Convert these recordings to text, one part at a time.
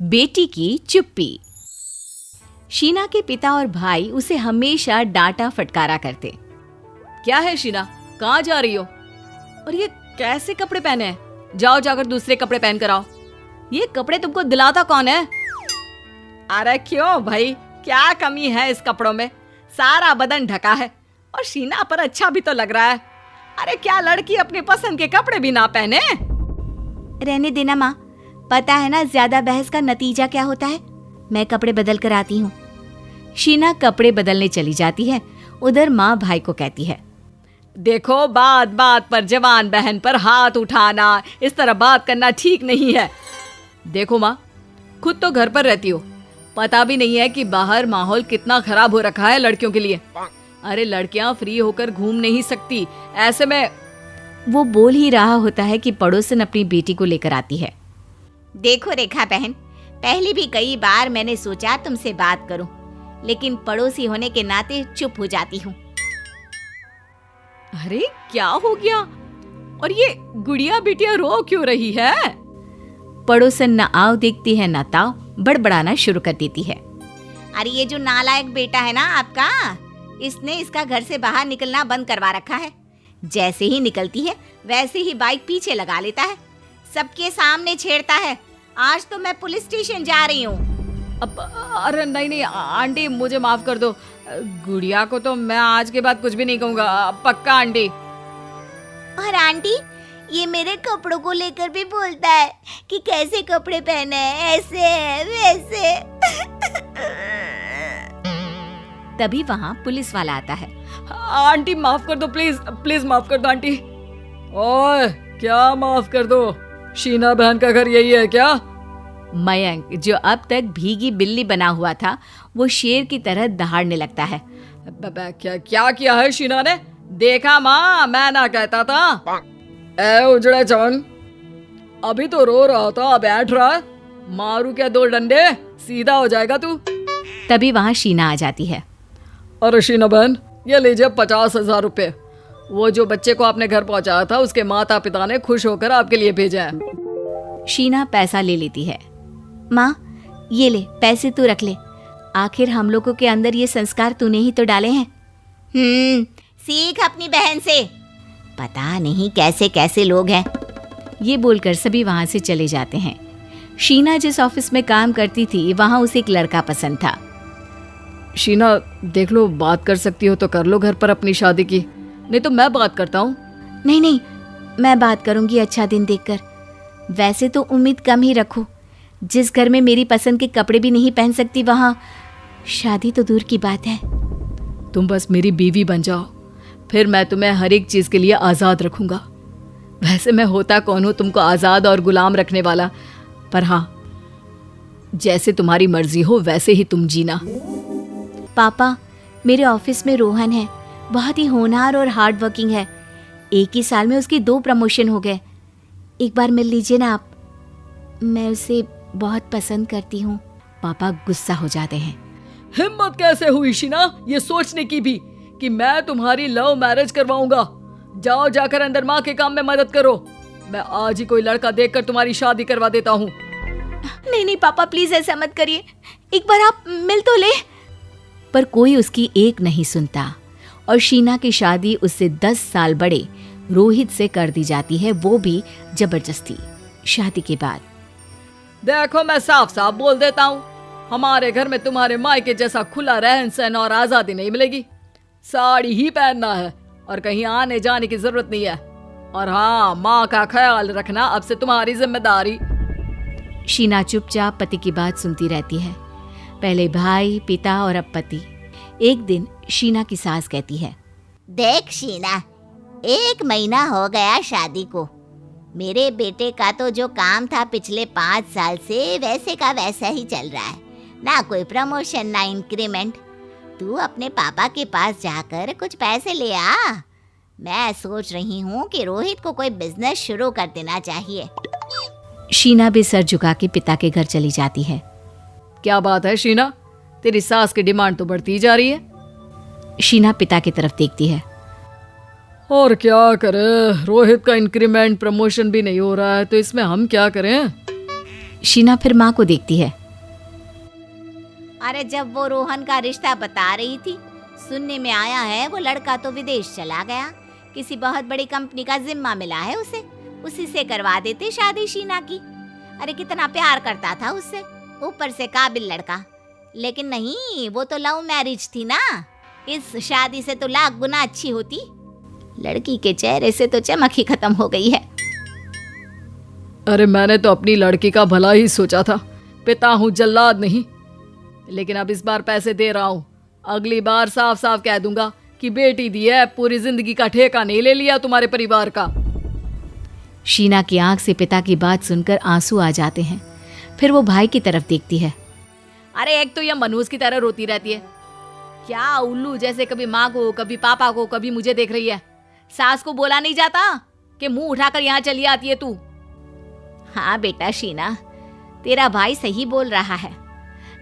बेटी की चुप्पी। शीना के पिता और भाई उसे हमेशा डांटा फटकारा करते। क्या है शीना, कहाँ जा रही हो? और ये कैसे कपड़े पहने हैं? जाओ जाकर दूसरे कपड़े पहन कर आओ। ये कपड़े तुमको दिलाता कौन है? अरे क्यों भाई, क्या कमी है इस कपड़ों में? सारा बदन ढका है और शीना पर अच्छा भी तो लग रहा है। अरे क्या लड़की अपनी पसंद के कपड़े भी ना पहने? रहने देना माँ, पता है ना ज्यादा बहस का नतीजा क्या होता है। मैं कपड़े बदल कर आती हूँ। शीना कपड़े बदलने चली जाती है। उधर माँ भाई को कहती है, देखो बात बात पर जवान बहन पर हाथ उठाना, इस तरह बात करना ठीक नहीं है। देखो माँ, खुद तो घर पर रहती हो, पता भी नहीं है कि बाहर माहौल कितना खराब हो रखा है लड़कियों के लिए। अरे लड़कियां फ्री होकर घूम नहीं सकती, ऐसे में। वो बोल ही रहा होता है कि पड़ोसन अपनी बेटी को लेकर आती है। देखो रेखा बहन, पहले भी कई बार मैंने सोचा तुमसे बात करूं, लेकिन पड़ोसी होने के नाते चुप हो जाती हूँ। अरे क्या हो गया? और ये गुड़िया बिटिया रो क्यों रही है? पड़ोसन न आव देखती है न ताव, बड़बड़ाना शुरू कर देती है। अरे ये जो नालायक बेटा है ना आपका, इसने इसका घर से बाहर निकलना बंद करवा रखा है। जैसे ही निकलती है वैसे ही बाइक पीछे लगा लेता है, सबके सामने छेड़ता है। आज तो मैं पुलिस स्टेशन जा रही हूँ। अरे नहीं नहीं आंटी, मुझे माफ कर दो। गुड़िया को तो मैं आज के बाद कुछ भी नहीं कहूँगा, पक्का आंटी। और आंटी, ये मेरे कपड़ों को लेकर भी बोलता है कि कैसे कपड़े पहने हैं, ऐसे है वैसे। तभी वहाँ पुलिस वाला आता है। आंटी माफ कर दो, प्लीज प्लीज माफ कर दो आंटी। ओए क्या माफ कर दो? शीना बहन का घर यही है क्या? मयंक, जो अब तक भीगी बिल्ली बना हुआ था, वो शेर की तरह दहाड़ने लगता है। क्या किया है शीना ने? देखा माँ, मैं ना कहता था। ए उजड़े चवन, अभी तो रो रहा था, अब बैठ रहा है। मारू क्या दो डंडे, सीधा हो जाएगा तू। तभी वहाँ शीना आ जाती है। अरे शीना बहन, ये लीजिए 50,000 रुपए। वो जो बच्चे को आपने घर पहुंचाया था, उसके माता पिता ने खुश होकर आपके लिए भेजा है। शीना पैसा ले लेती है। माँ ये ले, पैसे तू रख ले। आखिर हम लोगों के अंदर ये संस्कार तूने ही तो डाले हैं। सीख अपनी बहन से, पता नहीं कैसे कैसे लोग हैं। ये बोलकर सभी वहाँ से चले जाते हैं। शीना जिस ऑफिस में काम करती थी, वहाँ उसे एक लड़का पसंद था। शीना देख लो, बात कर सकती हो तो कर लो घर पर अपनी शादी की, नहीं तो मैं बात करता हूँ। नहीं नहीं, मैं बात करूंगी अच्छा दिन देखकर। वैसे तो उम्मीद कम ही रखो, जिस घर में मेरी पसंद के कपड़े भी नहीं पहन सकती, वहाँ शादी तो दूर की बात है। तुम बस मेरी बीवी बन जाओ, फिर मैं तुम्हें हर एक चीज के लिए आजाद रखूंगा। वैसे मैं होता कौन हूँ तुमको आजाद और गुलाम रखने वाला, पर हाँ, जैसे तुम्हारी मर्जी हो वैसे ही तुम जीना। पापा, मेरे ऑफिस में रोहन है, बहुत ही होनहार और हार्ड वर्किंग है। एक ही साल में उसकी 2 प्रमोशन हो गए। एक बार मिल लीजिए ना आप, मैं उसे बहुत पसंद करती हूँ। पापा गुस्सा हो जाते हैं। हिम्मत कैसे हुई शीना ये सोचने की भी कि मैं तुम्हारी लव मैरिज करवाऊंगा? जाओ जाकर अंदर माँ के काम में मदद करो। मैं आज ही कोई लड़का देखकर तुम्हारी शादी करवा देता हूँ। नहीं नहीं पापा, प्लीज ऐसा मत करिए, एक बार आप मिल तो ले। पर कोई उसकी एक नहीं सुनता और शीना की शादी उससे 10 साल बड़े रोहित से कर दी जाती है, वो भी जबरदस्ती। शादी के बाद देखो, मैं साफ साफ बोल देता हूँ, हमारे घर में तुम्हारे मायके जैसा खुला रहन सहन और आजादी नहीं मिलेगी। साड़ी ही पहनना है और कहीं आने जाने की जरूरत नहीं है। और हाँ, माँ का ख्याल रखना अब से तुम्हारी जिम्मेदारी। शीना चुपचाप पति की बात सुनती रहती है, पहले भाई, पिता और अब पति। एक दिन शीना की सास कहती है, देख शीना, 1 महीना हो गया शादी को। मेरे बेटे का तो जो काम था पिछले 5 साल से वैसे का वैसा ही चल रहा है, ना कोई प्रमोशन ना इंक्रीमेंट। तू अपने पापा के पास जाकर कुछ पैसे ले आ। मैं सोच रही हूँ कि रोहित को कोई बिजनेस शुरू कर देना चाहिए। शीना भी सर झुका के पिता के घर चली जाती है। क्या बात है शीना, तेरी सास की डिमांड तो बढ़ती जा रही है। शीना पिता की तरफ देखती है। और क्या करे, रोहित का इंक्रीमेंट प्रमोशन भी नहीं हो रहा है, तो इसमें हम क्या करें? शीना फिर माँ को देखती है। अरे जब वो रोहन का रिश्ता बता रही थी, सुनने में आया है वो लड़का तो विदेश चला गया, किसी बहुत बड़ी कंपनी का जिम्मा मिला है उसे, उसी से करवा देते शादी शीना की। अरे कितना प्यार करता था उससे, ऊपर से काबिल लड़का। लेकिन नहीं, वो तो लव मैरिज थी ना, इस शादी से तो लाख गुना अच्छी होती। लड़की के चेहरे से तो चमक ही खत्म हो गई है। अरे मैंने तो अपनी लड़की का भला ही सोचा था, पिता हूँ जल्लाद नहीं। लेकिन अब इस बार पैसे दे रहा हूँ, अगली बार साफ साफ कह दूंगा कि बेटी दी है, पूरी जिंदगी का ठेका नहीं ले लिया तुम्हारे परिवार का। शीना की आंख से पिता की बात सुनकर आंसू आ जाते हैं। फिर वो भाई की तरफ देखती है। अरे एक तो यह मनहूस की तरह रोती रहती है, क्या उल्लू जैसे कभी माँ को, कभी पापा को, कभी मुझे देख रही है। सास को बोला नहीं जाता कि मुंह उठाकर यहाँ चली आती है तू। हाँ बेटा शीना, तेरा भाई सही बोल रहा है।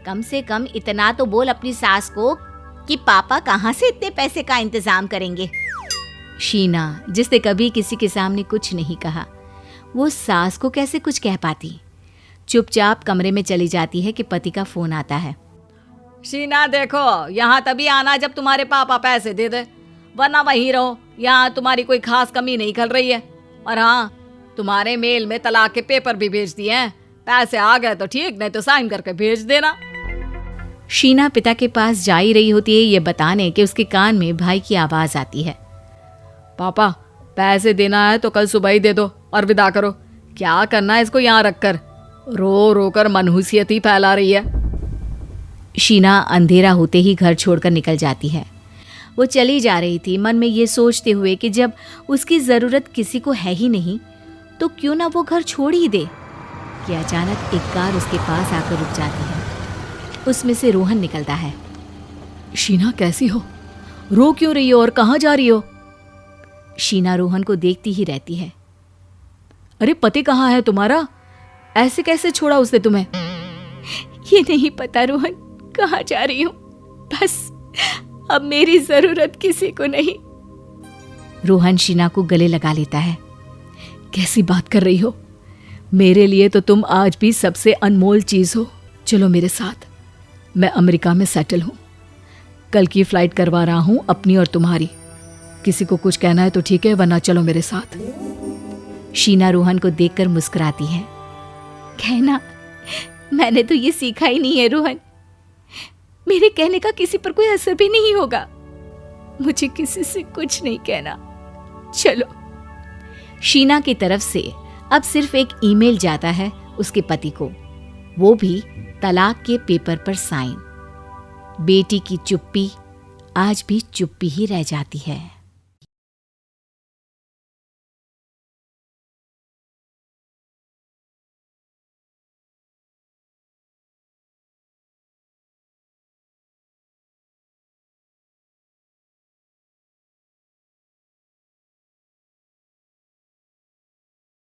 कम से कम इतना तो बोल अपनी सास को कि पापा कहाँ से इतने पैसे का इंतजाम करेंगे। शीना, जिसने कभी किसी के सामने कुछ नहीं कहा, वो सास को कैसे कुछ कह पाती। चुपचाप कमरे में चली जाती है कि पति का फोन आता है। शीना देखो, यहाँ तभी आना जब तुम्हारे पापा पैसे दे दे, वरना वहीं रहो, यहाँ तुम्हारी कोई खास कमी नहीं खल रही है। और हाँ, तुम्हारे मेल में तलाक के पेपर भी भेज दिए हैं, पैसे आ गए तो ठीक, नहीं तो साइन करके भेज देना। शीना पिता के पास जा ही रही होती है ये बताने कि उसके कान में भाई की आवाज आती है। पापा पैसे देना है तो कल सुबह ही दे दो और विदा करो, क्या करना है इसको यहाँ रखकर, रो रो कर मनहूसियत ही फैला रही है। शीना अंधेरा होते ही घर छोड़कर निकल जाती है। वो चली जा रही थी मन में ये सोचते हुए कि जब उसकी ज़रूरत किसी को है ही नहीं तो क्यों ना वो घर छोड़ ही दे, कि अचानक एक कार उसके पास आकर रुक जाती है। उसमें से रोहन निकलता है। शीना कैसी हो, रो क्यों रही हो और कहाँ जा रही हो? शीना रोहन को देखती ही रहती है। अरे पति कहाँ है तुम्हारा, ऐसे कैसे छोड़ा उसने तुम्हें? ये नहीं पता रोहन, कहाँ जा रही हूँ, बस अब मेरी जरूरत किसी को नहीं। रोहन शीना को गले लगा लेता है। कैसी बात कर रही हो, मेरे लिए तो तुम आज भी सबसे अनमोल चीज हो। चलो मेरे साथ, मैं अमेरिका में सेटल हूँ, कल की फ्लाइट करवा रहा हूँ अपनी और तुम्हारी। किसी को कुछ कहना है तो ठीक है, वरना चलो मेरे साथ। शीना रोहन को देखकर मुस्कुराती है। कहना, मैंने तो ये सीखा ही नहीं है रोहन, मेरे कहने का किसी पर कोई असर भी नहीं होगा। मुझे किसी से कुछ नहीं कहना, चलो। शीना की तरफ से अब सिर्फ एक ईमेल जाता है उसके पति को, वो भी तलाक के पेपर पर साइन। बेटी की चुप्पी आज भी चुप्पी ही रह जाती है।